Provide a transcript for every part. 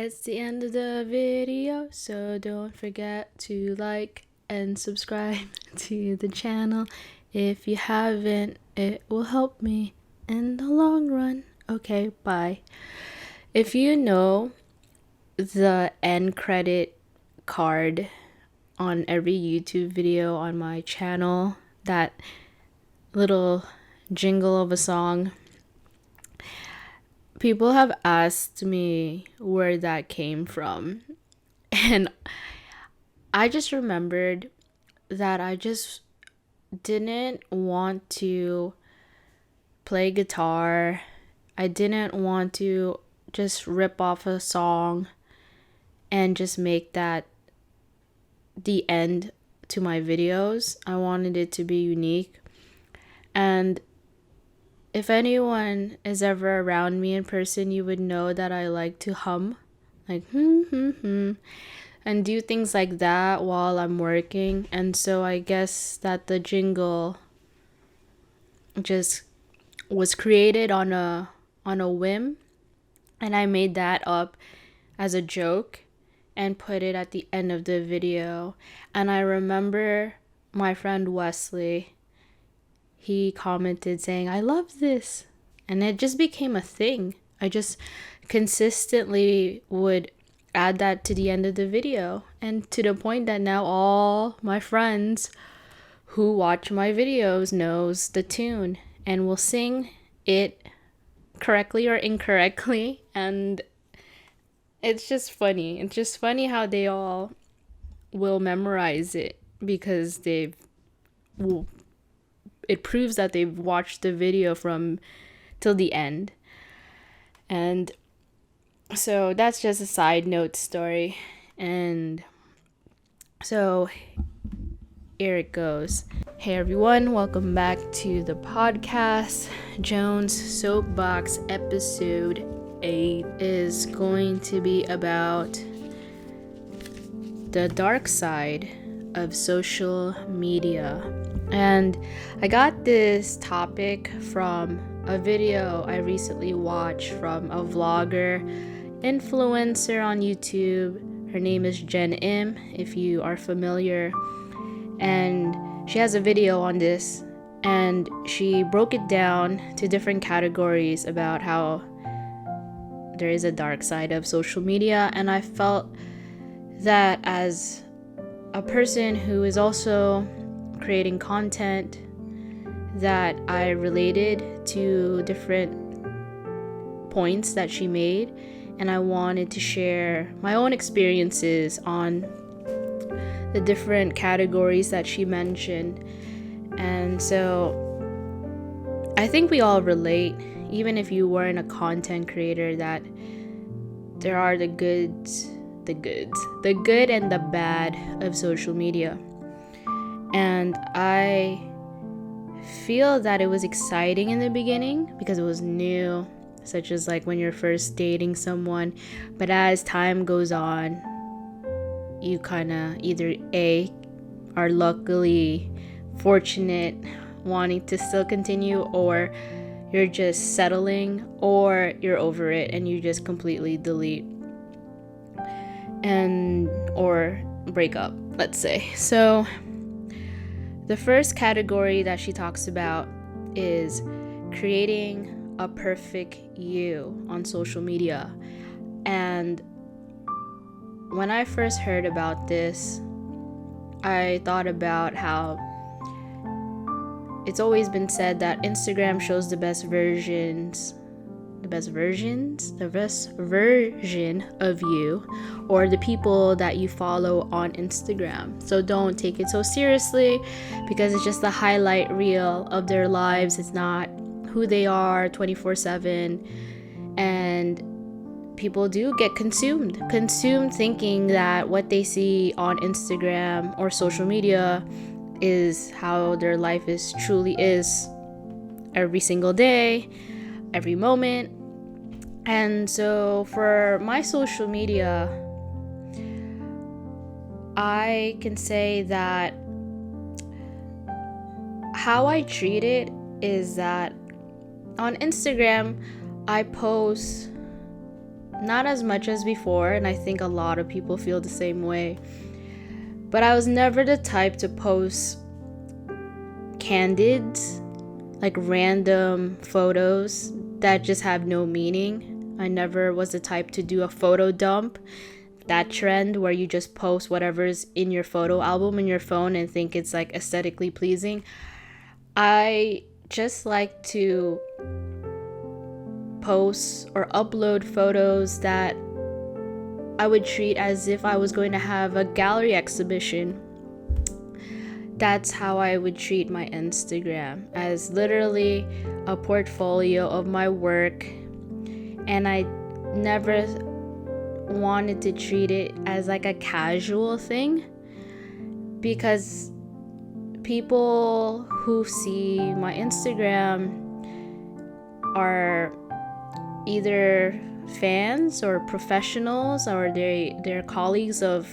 It's the end of the video, so don't forget to like and subscribe to the channel. If you haven't, it will help me in the long run. Okay, bye. If you know the end credit card on every YouTube video on my channel, that little jingle of a song, people have asked me where that came from. And I just remembered that I just didn't want to play guitar. I didn't want to just rip off a song and just make that the end to my videos. I wanted it to be unique. And if anyone is ever around me in person, you would know that I like to hum, like and do things like that while I'm working. And so I guess that the jingle just was created on a whim, and I made that up as a joke and put it at the end of the video. And I remember my friend Wesley, he commented saying, "I love this." And it just became a thing. I just consistently would add that to the end of the video, and to the point that now all my friends who watch my videos knows the tune and will sing it correctly or incorrectly. And it's just funny. It's just funny how they all will memorize it because it proves that they've watched the video from till the end. And so that's just a side note story. And so here it goes. Hey everyone, welcome back to the podcast. Joan's Soapbox episode 8 is going to be about the dark side of social media. And I got this topic from a video I recently watched from a vlogger, influencer on YouTube. Her name is Jen Im, if you are familiar. And she has a video on this, and she broke it down to different categories about how there is a dark side of social media. And I felt that as a person who is also creating content, that I related to different points that she made, and I wanted to share my own experiences on the different categories that she mentioned. And so I think we all relate, even if you weren't a content creator, that there are the good and the bad of social media. And I feel that it was exciting in the beginning because it was new, such as like when you're first dating someone. But as time goes on, you kind of either A, are luckily fortunate wanting to still continue, or you're just settling, or you're over it and you just completely delete and or break up, let's say. So the first category that she talks about is creating a perfect you on social media. And when I first heard about this, I thought about how it's always been said that Instagram shows the best version of you, or the people that you follow on Instagram. So don't take it so seriously, because it's just the highlight reel of their lives. It's not who they are 24/7. And people do get consumed thinking that what they see on Instagram or social media is how their life truly is every single day, every moment. And so for my social media, I can say that how I treat it is that on Instagram, I post not as much as before, and I think a lot of people feel the same way. But I was never the type to post candid, like random photos that just have no meaning. I never was the type to do a photo dump, that trend where you just post whatever's in your photo album in your phone and think it's like aesthetically pleasing. I just like to post or upload photos that I would treat as if I was going to have a gallery exhibition. That's how I would treat my Instagram, as literally a portfolio of my work. And I never wanted to treat it as like a casual thing, because people who see my Instagram are either fans or professionals, or they're colleagues of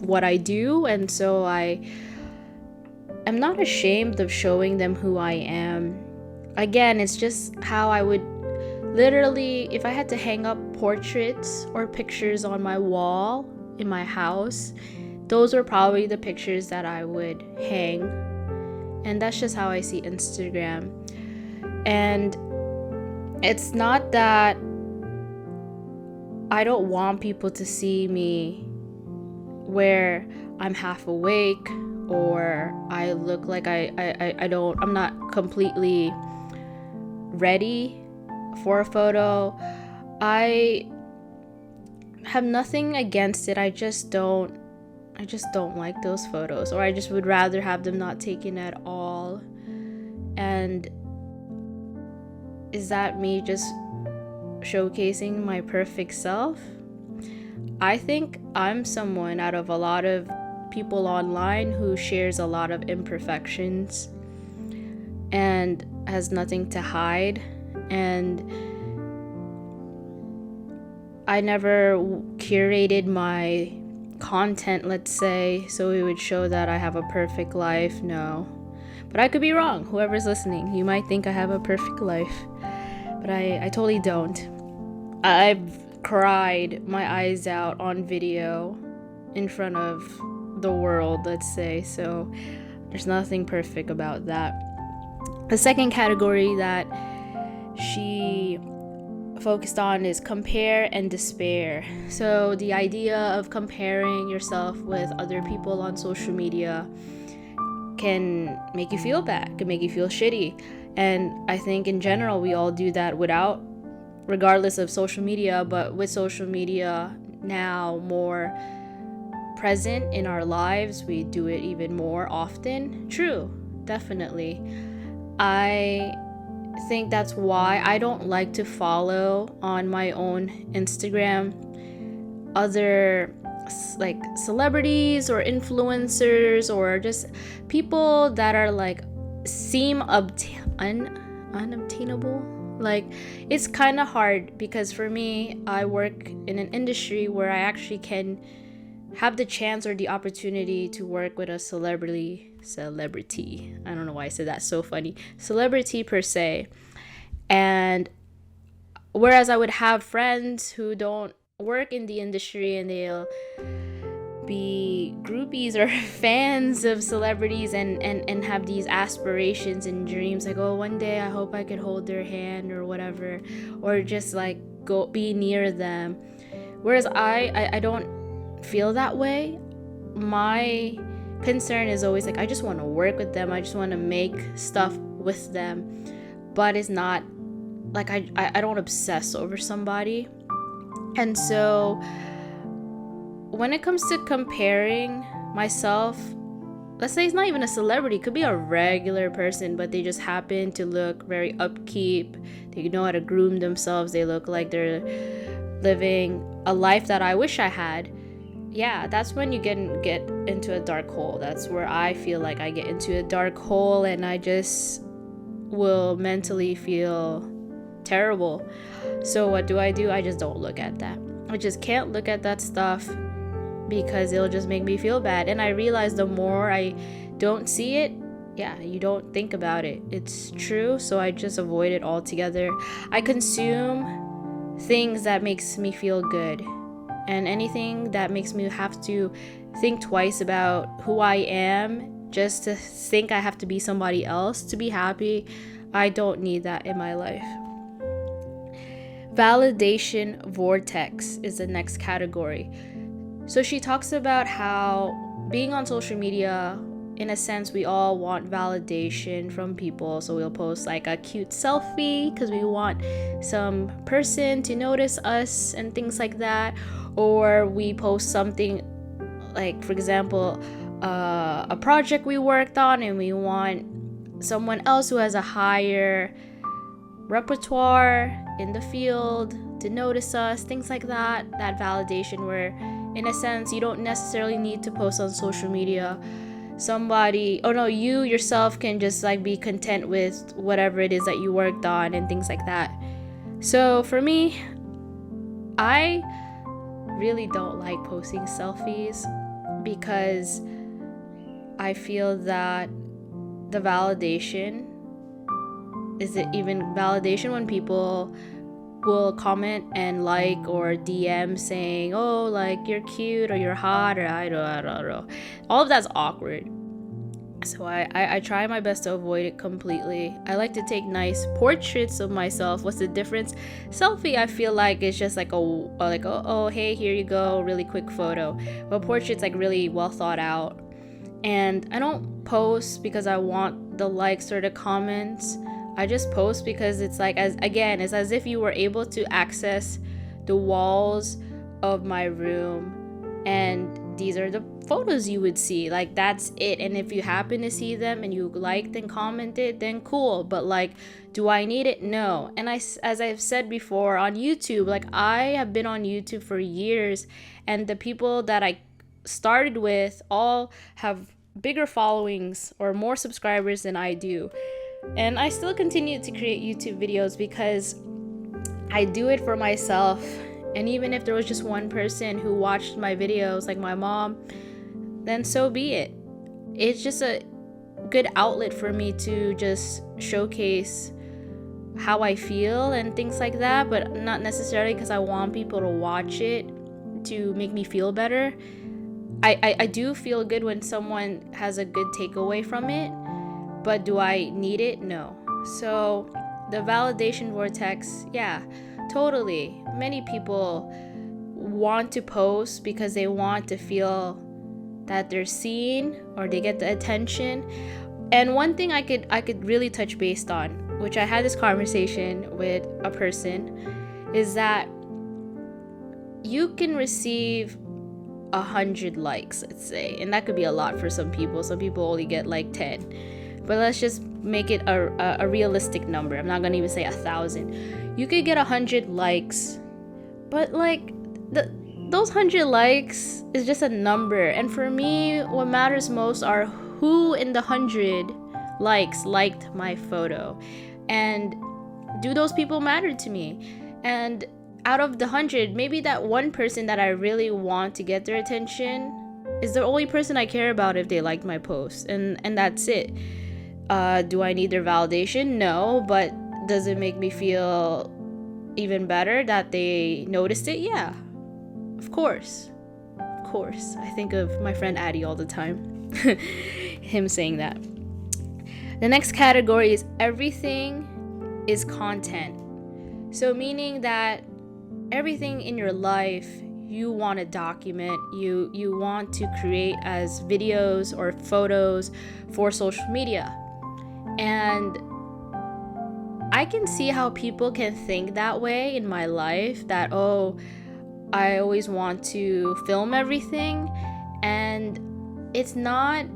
what I do, and so I'm not ashamed of showing them who I am. Again, it's just how I would literally, if I had to hang up portraits or pictures on my wall in my house, those were probably the pictures that I would hang. And that's just how I see Instagram. And it's not that I don't want people to see me where I'm half awake, or I look like I'm not completely ready for a photo. I have nothing against it. I just don't like those photos, or I just would rather have them not taken at all. And is that me just showcasing my perfect self? I think I'm someone out of a lot of people online who shares a lot of imperfections and has nothing to hide. And I never curated my content, let's say, so it would show that I have a perfect life. No. But I could be wrong. Whoever's listening, you might think I have a perfect life, but I totally don't. I've cried my eyes out on video in front of the world, let's say, so there's nothing perfect about that. The second category that she focused on is compare and despair. So the idea of comparing yourself with other people on social media can make you feel bad, can make you feel shitty. And I think in general we all do that regardless of social media, but with social media now more present in our lives, we do it even more often. True, definitely. I think that's why I don't like to follow on my own Instagram other like celebrities or influencers, or just people that are like seem unobtainable. Like, it's kind of hard, because for me, I work in an industry where I actually can have the chance or the opportunity to work with a celebrity. I don't know why I said that so funny. Celebrity per se. And whereas I would have friends who don't work in the industry and they'll be groupies or fans of celebrities and have these aspirations and dreams, like, oh, one day I hope I could hold their hand or whatever, or just like go be near them. Whereas I don't feel that way. My concern is always like, I just want to work with them, I just want to make stuff with them, but it's not like I don't obsess over somebody. And so when it comes to comparing myself, let's say it's not even a celebrity, it could be a regular person, but they just happen to look very upkeep, they know how to groom themselves, they look like they're living a life that I wish I had. Yeah, that's when you get into a dark hole. That's where I feel like I get into a dark hole, and I just will mentally feel terrible. So what do? I just don't look at that. I just can't look at that stuff, because it'll just make me feel bad. And I realize the more I don't see it, yeah, you don't think about it. It's true. So I just avoid it altogether. I consume things that makes me feel good. And anything that makes me have to think twice about who I am just to think I have to be somebody else to be happy, I don't need that in my life. Validation vortex is the next category. So she talks about how being on social media, in a sense, we all want validation from people. So we'll post like a cute selfie because we want some person to notice us and things like that. Or we post something like, for example, a project we worked on and we want someone else who has a higher repertoire in the field to notice us, things like that. That validation where, in a sense, you don't necessarily need to post on social media. You yourself can just like be content with whatever it is that you worked on and things like that. So for me, I really don't like posting selfies because I feel that the validation, is it even validation when people will comment and like or DM saying, oh, like you're cute or you're hot or I don't know. All of that's awkward. So I try my best to avoid it completely. I like to take nice portraits of myself. What's the difference? Selfie, I feel like it's just like oh hey, here you go, really quick photo. But portraits like really well thought out. And I don't post because I want the likes or the comments. I just post because it's like, it's as if you were able to access the walls of my room and these are the photos you would see. Like, that's it. And if you happen to see them and you liked and commented, then cool. But like, do I need it? No. And as I've said before on YouTube, like I have been on YouTube for years and the people that I started with all have bigger followings or more subscribers than I do. And I still continue to create YouTube videos because I do it for myself. And even if there was just one person who watched my videos, like my mom, then so be it. It's just a good outlet for me to just showcase how I feel and things like that, but not necessarily because I want people to watch it to make me feel better. I do feel good when someone has a good takeaway from it, but do I need it? No. So the validation vortex, yeah, totally. Many people want to post because they want to feel that they're seen or they get the attention. And one thing I could really touch base on, which I had this conversation with a person, is that you can receive 100 likes, let's say, and that could be a lot for some people. Some people only get like 10, but let's just make it a realistic number. I'm not gonna even say 1,000. You could get 100 likes, but like those 100 likes is just a number. And for me, what matters most are who in the 100 likes liked my photo, and do those people matter to me? And out of the 100, maybe that one person that I really want to get their attention is the only person I care about if they liked my post, and that's it. Do I need their validation? No, but does it make me feel even better that they noticed it? Yeah, of course. I think of my friend Addie all the time. Him saying that. The next category is everything is content. So meaning that everything in your life you want to document, you want to create as videos or photos for social media. And I can see how people can think that way in my life, that I always want to film everything, and it's not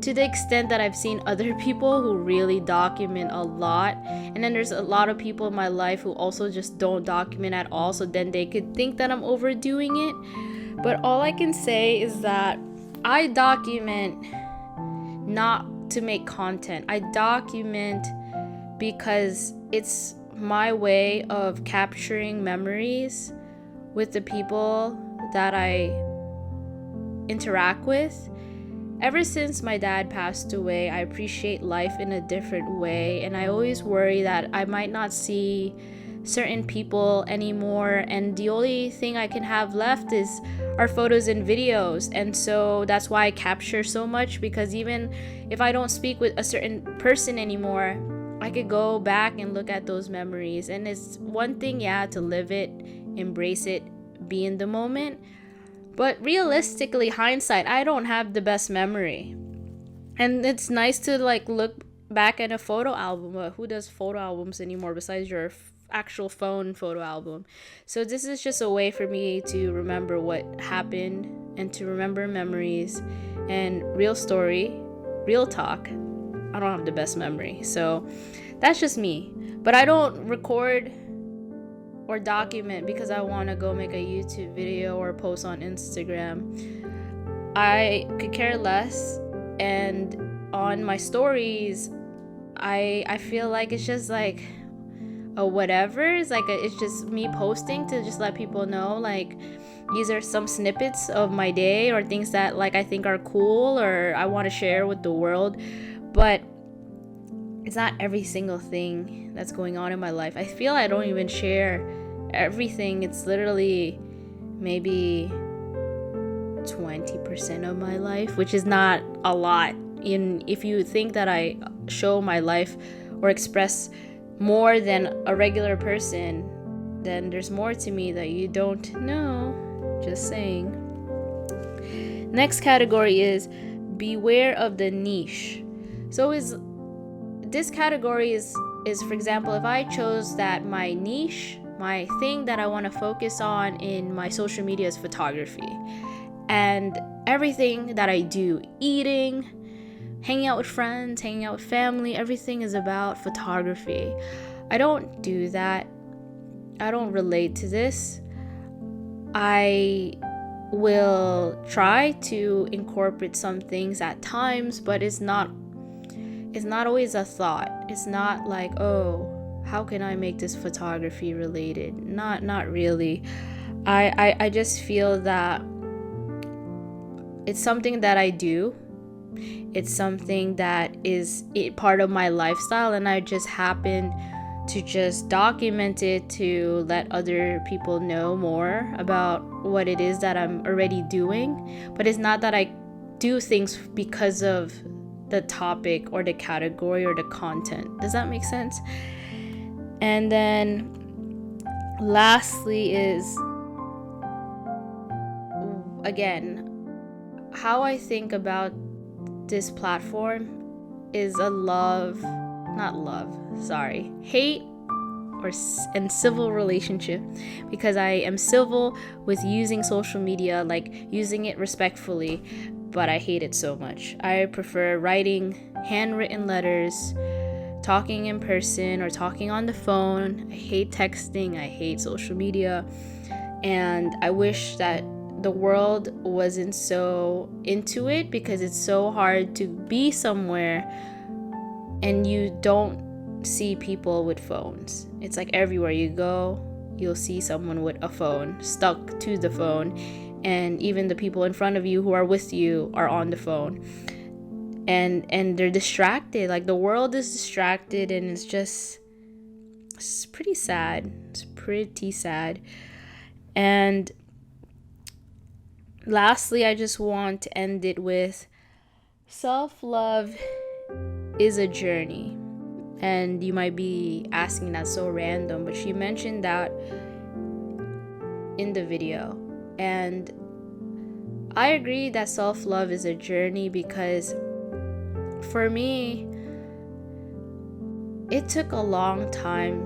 to the extent that I've seen other people who really document a lot. And then there's a lot of people in my life who also just don't document at all, so then they could think that I'm overdoing it. But all I can say is that I document not to make content. I document because it's my way of capturing memories with the people that I interact with. Ever since my dad passed away, I appreciate life in a different way, and I always worry that I might not see certain people anymore, and the only thing I can have left is our photos and videos. And so that's why I capture so much, because even if I don't speak with a certain person anymore, I could go back and look at those memories. And it's one thing, to live it, embrace it, be in the moment, but realistically, hindsight, I don't have the best memory. And it's nice to look back at a photo album, but who does photo albums anymore besides your actual phone photo album? So this is just a way for me to remember what happened and to remember memories and real story, real talk. I don't have the best memory, so that's just me. But I don't record or document because I want to go make a YouTube video or post on Instagram. I could care less. And on my stories, I feel like it's just like a whatever. It's like it's just me posting to just let people know, like, these are some snippets of my day or things that I think are cool or I want to share with the world. But it's not every single thing that's going on in my life. I feel I don't even share everything. It's literally maybe 20% of my life, which is not a lot. If you think that I show my life or express more than a regular person, then there's more to me that you don't know. Just saying. Next category is beware of the niche. So this category is for example, if I chose that my niche, my thing that I want to focus on in my social media is photography, and everything that I do, eating, hanging out with friends, hanging out with family, everything is about photography. I don't do that. I don't relate to this. I will try to incorporate some things at times, but it's not always a thought. It's not like, oh, how can I make this photography related? Not really. I just feel that it's something that I do. It's something that is part of my lifestyle, and I just happen to just document it to let other people know more about what it is that I'm already doing. But it's not that I do things because of the topic or the category or the content. Does that make sense? And then lastly is, again, how I think about this platform is hate and civil relationship, because I am civil with using social media, like using it respectfully, but I hate it so much. I prefer writing handwritten letters, talking in person, or talking on the phone. I hate texting. I hate social media. And I wish that the world wasn't so into it, because it's so hard to be somewhere and you don't see people with phones. It's like everywhere you go, you'll see someone with a phone, stuck to the phone, and even the people in front of you who are with you are on the phone, and they're distracted. Like, the world is distracted, and it's pretty sad. It's pretty sad. And lastly, I just want to end it with, self-love is a journey. And you might be asking, that's so random, but she mentioned that in the video. And I agree that self-love is a journey, because for me, it took a long time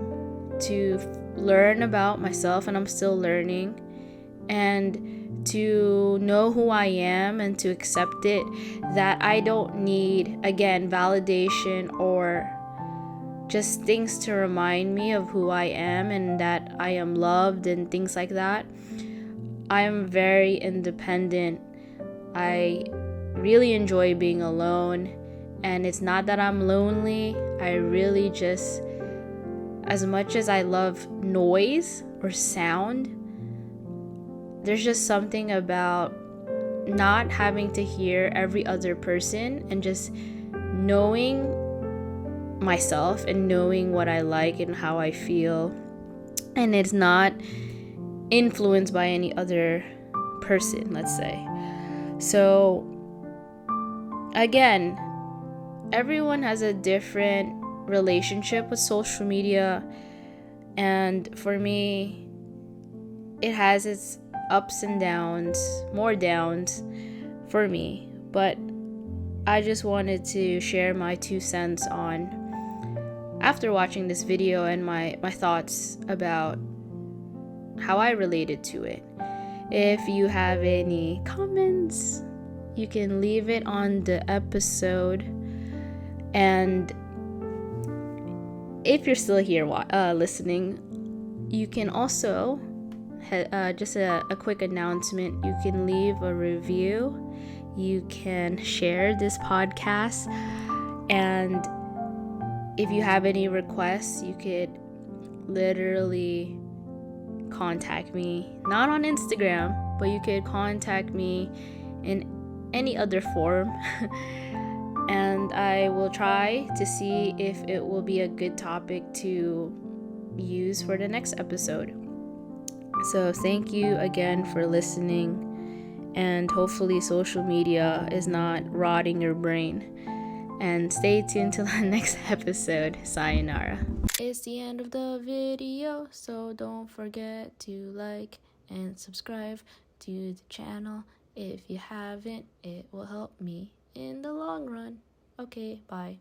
to learn about myself, and I'm still learning, and to know who I am and to accept it, that I don't need, again, validation or just things to remind me of who I am and that I am loved and things like that. I am very independent. I really enjoy being alone, and it's not that I'm lonely. I really just, as much as I love noise or sound, there's just something about not having to hear every other person and just knowing myself and knowing what I like and how I feel and it's not influenced by any other person, let's say. So again, everyone has a different relationship with social media, and for me, it has its ups and downs, more downs for me. But I just wanted to share my 2 cents on, after watching this video, and my thoughts about how I related to it. If you have any comments, you can leave it on the episode. And if you're still here listening, you can also, just a quick announcement, you can leave a review. You can share this podcast. And if you have any requests, you could literally contact me, not on Instagram, but you could contact me in any other form. And I will try to see if it will be a good topic to use for the next episode. So thank you again for listening, and hopefully social media is not rotting your brain. And stay tuned till the next episode. Sayonara. It's the end of the video, so don't forget to like and subscribe to the channel. If you haven't, it will help me in the long run. Okay, bye.